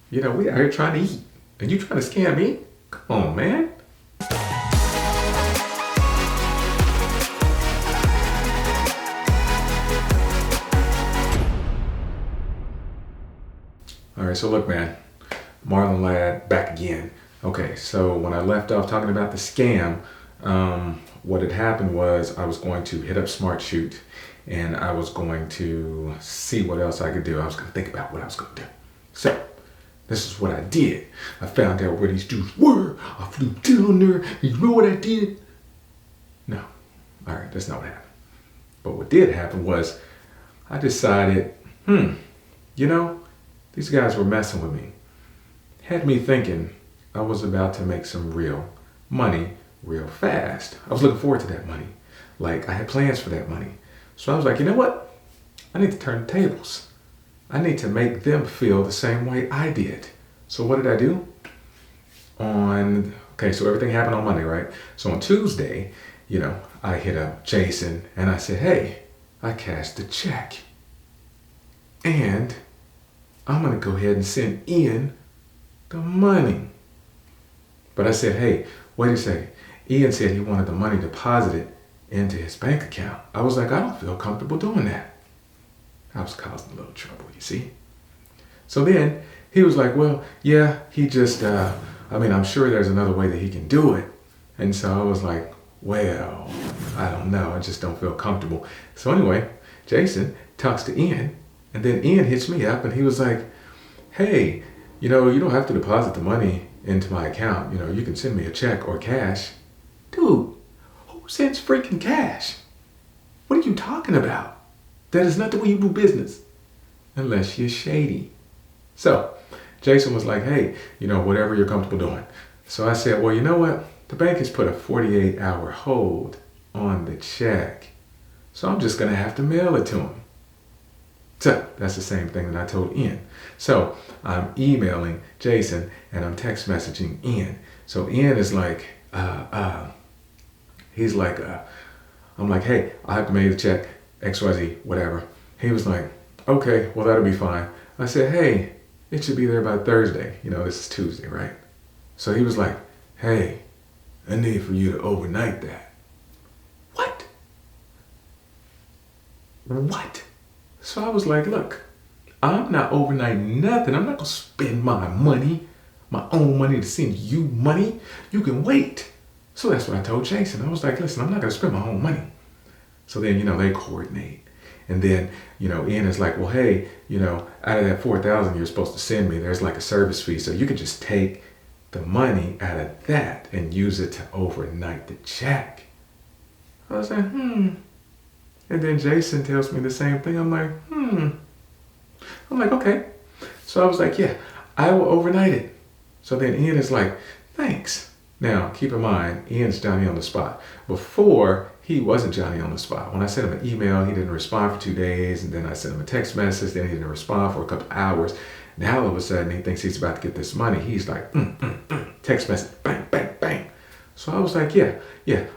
We out here trying to eat. And you trying to scam me? Come on, man. All right, so look, man. Marlon lad back again. Okay, so when I left off talking about the scam, what had happened was I was going to hit up Smart Shoot and I was going to see what else I could do. I was going to think about what I was going to do. So this is what I did. I found out where these dudes were. I flew down there. And you know what I did? No. All right, that's not what happened. But what did happen was I decided, these guys were messing with me. Had me thinking I was about to make some real money real fast. I was looking forward to that money. Like I had plans for that money. So I was like, you know what? I need to turn the tables. I need to make them feel the same way I did. So what did I do? So everything happened on Monday, right? So on Tuesday, I hit up Jason and I said, hey, I cashed the check. And I'm going to go ahead and send Ian the money. But I said, hey, wait a second. Ian said he wanted the money deposited into his bank account. I was like, I don't feel comfortable doing that. I was causing a little trouble, you see. So then he was like, well, yeah, he just, I'm sure there's another way that he can do it. And so I was like, well, I don't know. I just don't feel comfortable. So anyway, Jason talks to Ian, and then Ian hits me up and he was like, hey, you don't have to deposit the money into my account. You can send me a check or cash. Dude, who sends freaking cash? What are you talking about? That is not the way you do business. Unless you're shady. So Jason was like, hey, whatever you're comfortable doing. So I said, well, you know what? The bank has put a 48-hour hold on the check. So I'm just going to have to mail it to him. So that's the same thing that I told Ian. So I'm emailing Jason and I'm text messaging Ian. So Ian is like, I'm like, hey, I have to mail the check, XYZ, whatever. He was like, okay, well, that'll be fine. I said, hey, it should be there by Thursday. This is Tuesday, right? So he was like, hey, I need for you to overnight that. What? So I was like, look, I'm not overnighting nothing. I'm not going to spend my money, my own money to send you money. You can wait. So that's what I told Jason. I was like, listen, I'm not going to spend my own money. So then, they coordinate. And then, Ian is like, well, hey, out of that $4,000 you're supposed to send me, there's like a service fee. So you could just take the money out of that and use it to overnight the check. I was like, And then Jason tells me the same thing. I'm like, I'm like, okay. So I was like, yeah, I will overnight it. So then Ian is like, thanks. Now, keep in mind, Ian's Johnny on the spot. Before, he wasn't Johnny on the spot. When I sent him an email, he didn't respond for 2 days. And then I sent him a text message. Then he didn't respond for a couple hours. Now, all of a sudden, he thinks he's about to get this money. He's like, text message, bang, bang, bang. So I was like, yeah,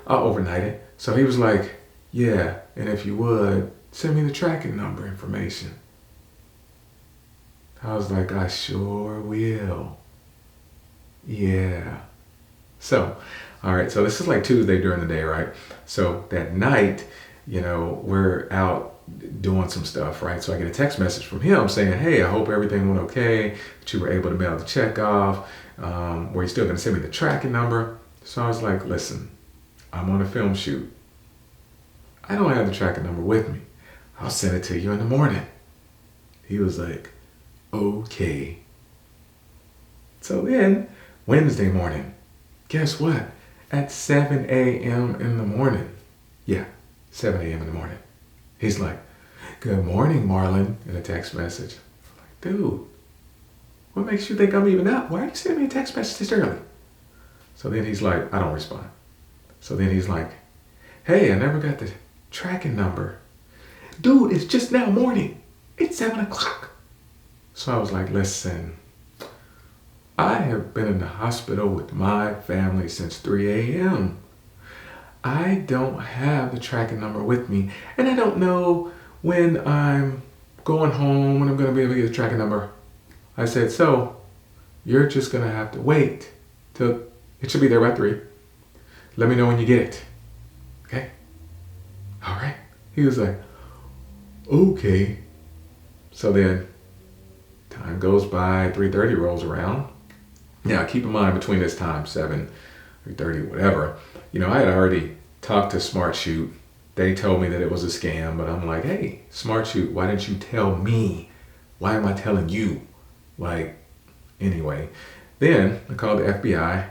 I'll overnight it. So he was like, yeah, and if you would, send me the tracking number information. I was like, I sure will. Yeah. So, all right, so this is like Tuesday during the day, right? So that night, we're out doing some stuff, right? So I get a text message from him saying, hey, I hope everything went okay, that you were able to mail the check off. Were you still going to send me the tracking number? So I was like, listen, I'm on a film shoot. I don't have the tracking number with me. I'll send it to you in the morning. He was like, okay. So then, Wednesday morning, guess what? At 7 a.m. in the morning. Yeah, 7 a.m. in the morning. He's like, good morning, Marlon, in a text message. I'm like, dude, what makes you think I'm even up? Why are you sending me a text message this early? So then he's like, I don't respond. So then he's like, hey, I never got the tracking number. Dude, it's just now morning. It's 7 o'clock. So I was like, listen, I have been in the hospital with my family since 3 a.m. I don't have the tracking number with me. And I don't know when I'm going home, when I'm going to be able to get the tracking number. I said, so you're just gonna have to wait till it should be there by 3. Let me know when you get it. Okay? All right. He was like, okay. So then time goes by, 3:30 rolls around. Now keep in mind between this time, 7, 3:30, whatever, I had already talked to Smart Shoot. They told me that it was a scam, but I'm like, hey, Smart Shoot, why didn't you tell me? Why am I telling you? Anyway. Then I called the FBI,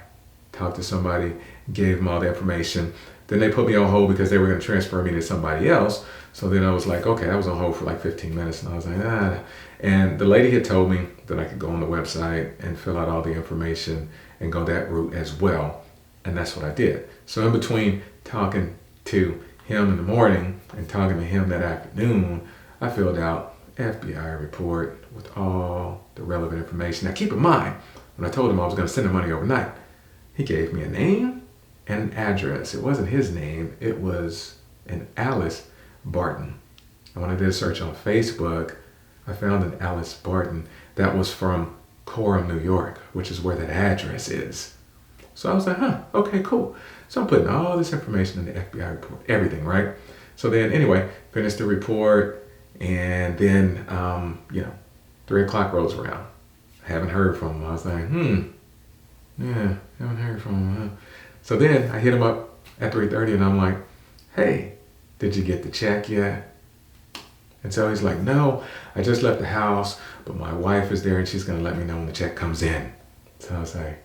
talked to somebody, gave them all the information. Then they put me on hold because they were going to transfer me to somebody else. So then I was like, okay, I was on hold for 15 minutes. And I was like, ah. And the lady had told me that I could go on the website and fill out all the information and go that route as well. And that's what I did. So in between talking to him in the morning and talking to him that afternoon, I filled out FBI report with all the relevant information. Now keep in mind, when I told him I was going to send the money overnight, he gave me a name and an address. It wasn't his name, it was an Alice Barton. And when I did a search on Facebook, I found an Alice Barton that was from Coram, New York, which is where that address is. So I was like, okay, cool. So I'm putting all this information in the FBI report, everything, right? So then anyway, finished the report, and then, 3 o'clock rolls around. I haven't heard from him. I was like, haven't heard from him, huh? So then I hit him up at 3:30 and I'm like, hey, did you get the check yet? And so he's like, no, I just left the house, but my wife is there and she's gonna let me know when the check comes in. So I was like,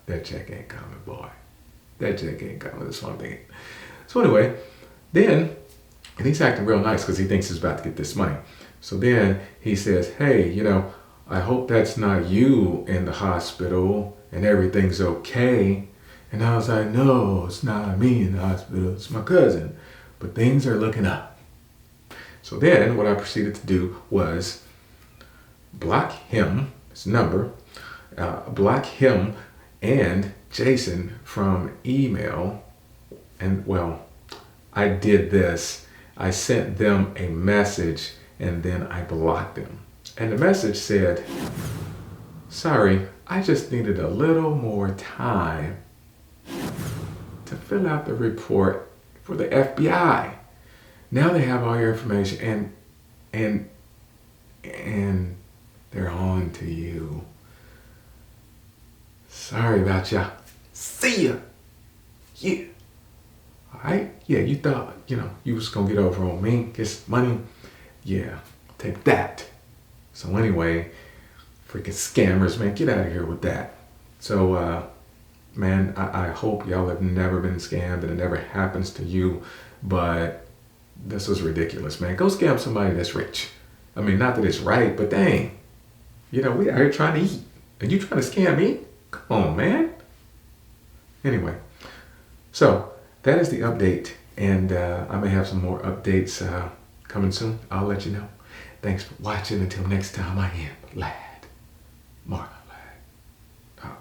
that check ain't coming, boy. That check ain't coming, that's what I'm thinking. So anyway, then, and he's acting real nice because he thinks he's about to get this money. So then he says, hey, I hope that's not you in the hospital and everything's okay. And I was like, no, it's not me in the hospital, it's my cousin. But things are looking up. So then what I proceeded to do was block him, his number, block him and Jason from email. And I did this. I sent them a message and then I blocked them. And the message said, sorry, I just needed a little more time to fill out the report for the FBI. Now they have all your information and they're on to you. Sorry about ya. See ya. Yeah. All right? Yeah, you thought, you was gonna get over on me, get some money. Yeah, take that. So anyway, freaking scammers, man, get out of here with that. So, man, I hope y'all have never been scammed and it never happens to you, but this was ridiculous, man. Go scam somebody that's rich. I mean, not that it's right, but dang, we out here trying to eat and you trying to scam me? Come on, man. Anyway, so that is the update, and I may have some more updates coming soon. I'll let you know. Thanks for watching. Until next time, I am Lad. Marlon Lad.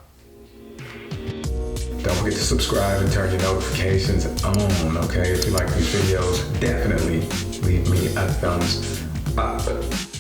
Don't forget to subscribe and turn your notifications on, okay? If you like these videos, definitely leave me a thumbs up.